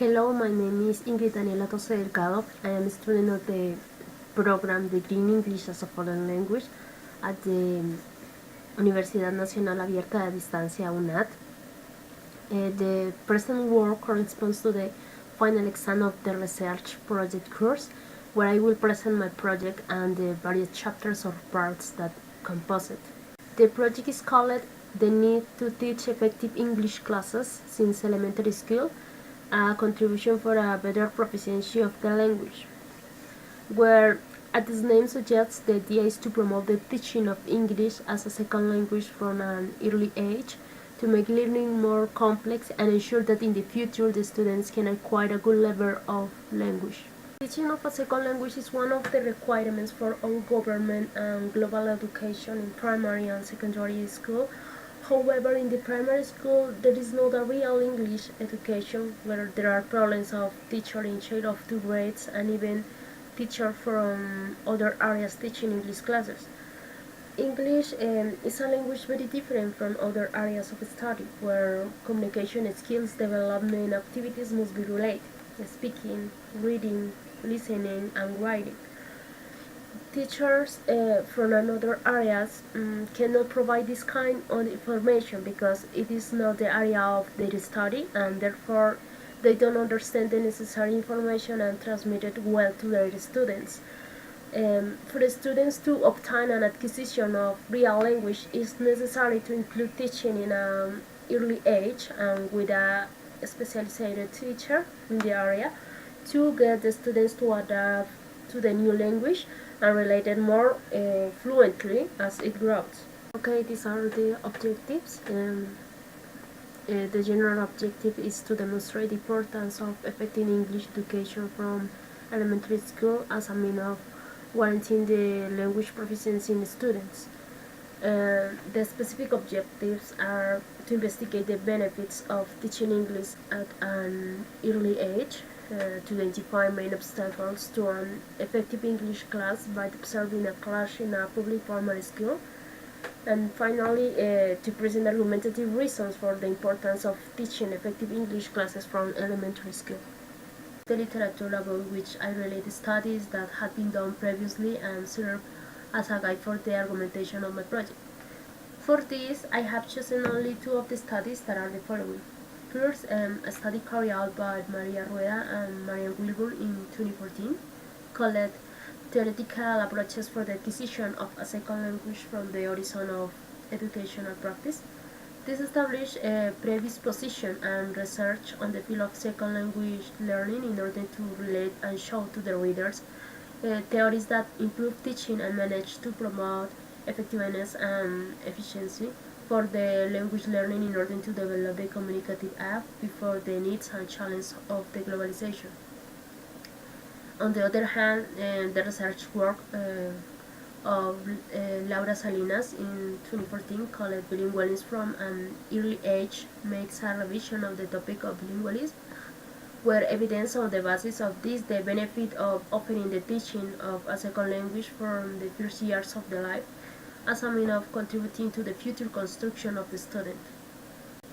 Hello, my name is Ingrid Daniela Tose Delgado. I am a student of the program Degree in English as a Foreign Language at the Universidad Nacional Abierta de Distancia UNAD. The present work corresponds to the final exam of the research project course, where I will present my project and the various chapters or parts that compose it. The project is called The Need to Teach Effective English Classes Since Elementary School, a contribution for a better proficiency of the language, where, as its name suggests, the idea is to promote the teaching of English as a second language from an early age, to make learning more complex and ensure that in the future the students can acquire a good level of language. Teaching of a second language is one of the requirements for all government and global education in primary and secondary school. However, in the primary school, there is not a real English education, where there are problems of teacher in charge of two grades and even teacher from other areas teaching English classes. English is a language very different from other areas of study, where communication skills development activities must be related: speaking, reading, listening, and writing. Teachers from another areas cannot provide this kind of information because it is not the area of their study, and therefore they don't understand the necessary information and transmit it well to their students. For the students to obtain an acquisition of real language, it's necessary to include teaching in an early age and with a specialized teacher in the area to get the students to adapt to the new language and relate it more fluently as it grows. Okay, these are the objectives. The general objective is to demonstrate the importance of effective English education from elementary school as a means of guaranteeing the language proficiency in students. The specific objectives are to investigate the benefits of teaching English at an early age, to identify main obstacles to an effective English class by observing a class in a public primary school, and finally to present argumentative reasons for the importance of teaching effective English classes from elementary school. The literature about which I relate studies that had been done previously and serve as a guide for the argumentation of my project. For this, I have chosen only two of the studies that are the following. First, a study carried out by Maria Rueda and Marian Wilbur in 2014, called Theoretical Approaches for the Acquisition of a Second Language from the Horizon of Educational Practice. This established a previous position and research on the field of second language learning in order to relate and show to the readers theories that improve teaching and manage to promote effectiveness and efficiency for the language learning in order to develop the communicative app before the needs and challenges of the globalization. On the other hand, the research work of Laura Salinas in 2014 called Bilingualism from an Early Age makes a revision of the topic of bilingualism, where evidence on the basis of this the benefit of offering the teaching of a second language from the first years of the life as a means of contributing to the future construction of the student.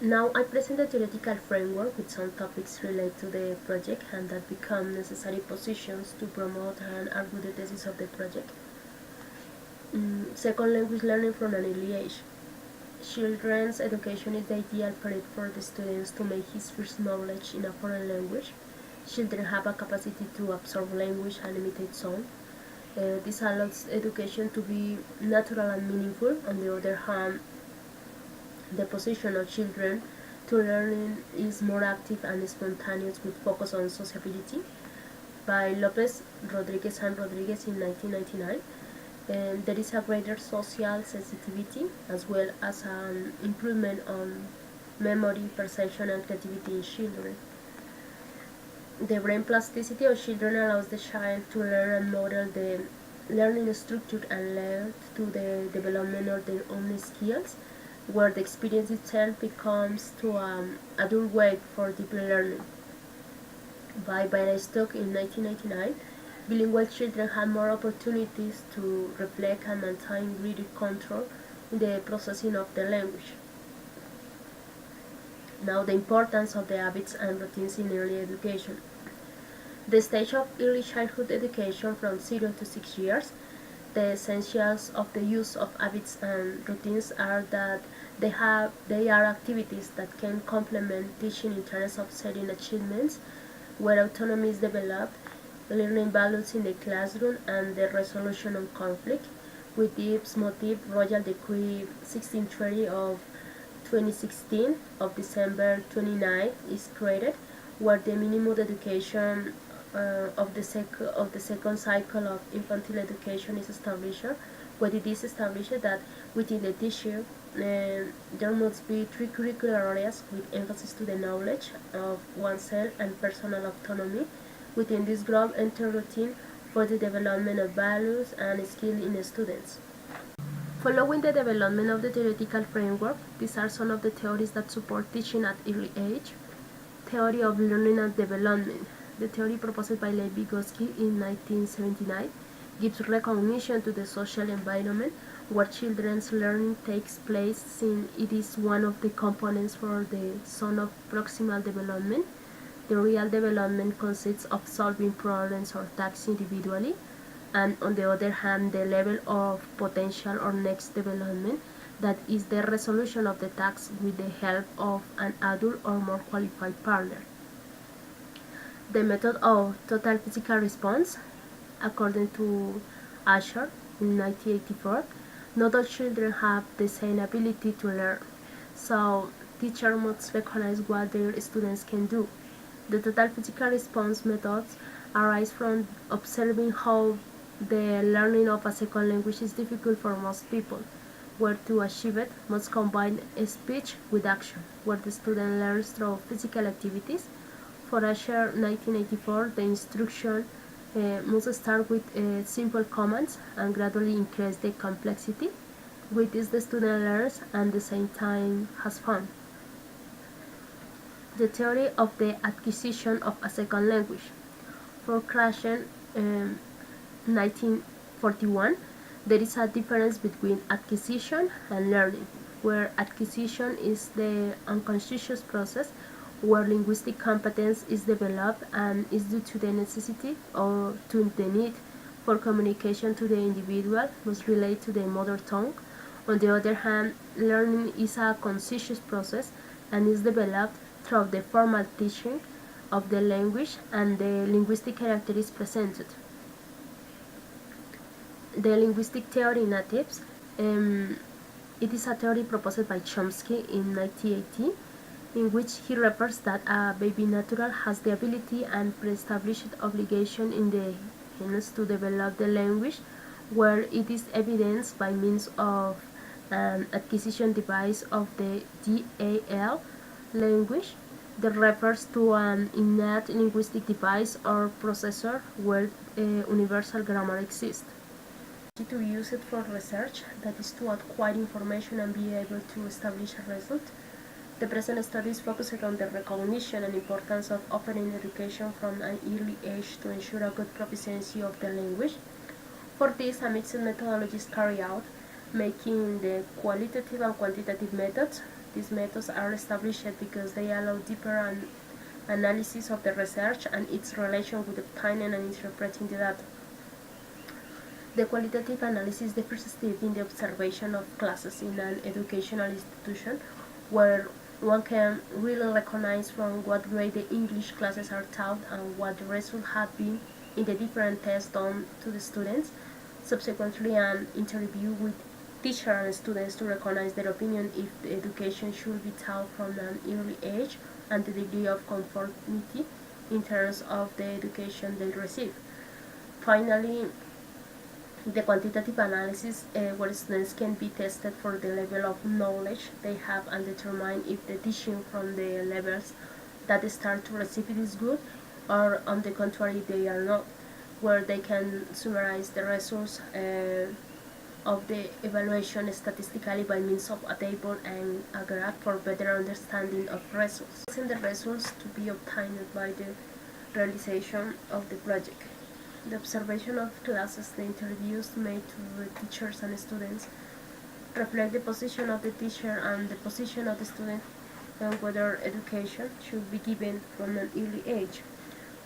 Now I present the theoretical framework with some topics related to the project and that become necessary positions to promote and argue the thesis of the project. Second language learning from an early age. Children's education is the ideal period for the students to make his first knowledge in a foreign language. Children have a capacity to absorb language and imitate sound. This allows education to be natural and meaningful. On the other hand, the position of children to learning is more active and spontaneous with focus on sociability, by Lopez, Rodriguez and Rodriguez in 1999. And there is a greater social sensitivity as well as an improvement on memory, perception, and creativity in children. The brain plasticity of children allows the child to learn and model the learning structure and lead to the development of their own skills, where the experience itself becomes to a doorway for deeper learning. By Bienstock in 1999, bilingual children had more opportunities to reflect and maintain greater control in the processing of the language. Now, the importance of the habits and routines in early education. The stage of early childhood education from 0 to 6 years, the essentials of the use of habits and routines are that they are activities that can complement teaching in terms of setting achievements, where autonomy is developed, learning values in the classroom, and the resolution of conflict. With this motive, Royal Decree 1630 of 2016 of December 29 is created, where the minimum education of the second cycle of infantile education is established, where it is established that within the teacher there must be three curricular areas with emphasis to the knowledge of oneself and personal autonomy. Within this group, enter routine for the development of values and skills in students. Following the development of the theoretical framework, these are some of the theories that support teaching at early age. Theory of learning and development. The theory proposed by Lev Vygotsky in 1979 gives recognition to the social environment where children's learning takes place, since it is one of the components for the zone of proximal development. The real development consists of solving problems or tasks individually, and on the other hand, the level of potential or next development, that is the resolution of the task with the help of an adult or more qualified partner. The method of total physical response, according to Asher in 1984, not all children have the same ability to learn, so teachers must recognize what their students can do. The total physical response methods arise from observing how the learning of a second language is difficult for most people, where to achieve it must combine speech with action, where the student learns through physical activities. For Asher 1984, the instruction must start with simple commands and gradually increase the complexity. With this, the student learns and at the same time has fun. The theory of the acquisition of a second language. For Krashen, 1941, there is a difference between acquisition and learning, where acquisition is the unconscious process where linguistic competence is developed and is due to the necessity or to the need for communication to the individual must relate to the mother tongue. On the other hand, learning is a conscious process and is developed through the formal teaching of the language and the linguistic character is presented. The linguistic theory natives. It is a theory proposed by Chomsky in 1980, in which he refers that a baby natural has the ability and pre-established obligation in the genes to develop the language, where it is evidenced by means of an acquisition device of the DAL language that refers to an innate linguistic device or processor where universal grammar exists. To use it for research, that is to acquire information and be able to establish a result. The present studies focus on the recognition and importance of offering education from an early age to ensure a good proficiency of the language. For this, a mixed methodology is carried out, making the qualitative and quantitative methods. These methods are established because they allow deeper analysis of the research and its relation with obtaining and interpreting the data. The qualitative analysis is the first step in the observation of classes in an educational institution, where one can really recognize from what grade the English classes are taught and what the results have been in the different tests done to the students. Subsequently, an interview with teachers and students to recognize their opinion if the education should be taught from an early age and the degree of conformity in terms of the education they receive. Finally, the quantitative analysis, where students can be tested for the level of knowledge they have and determine if the teaching from the levels that start to receive it is good, or on the contrary they are not, where they can summarize the results of the evaluation statistically by means of a table and a graph for better understanding of results. And the results to be obtained by the realization of the project. The observation of classes, the interviews made to the teachers and students reflect the position of the teacher and the position of the student and whether education should be given from an early age.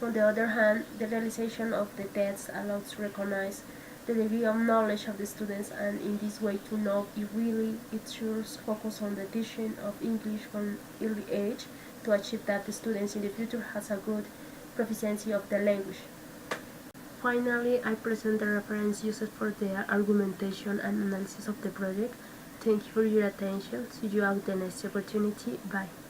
On the other hand, the realization of the tests allows to recognize the degree of knowledge of the students and in this way to know if really it should focus on the teaching of English from early age to achieve that the students in the future has a good proficiency of the language. Finally, I present the reference used for the argumentation and analysis of the project. Thank you for your attention. See you at the next opportunity. Bye.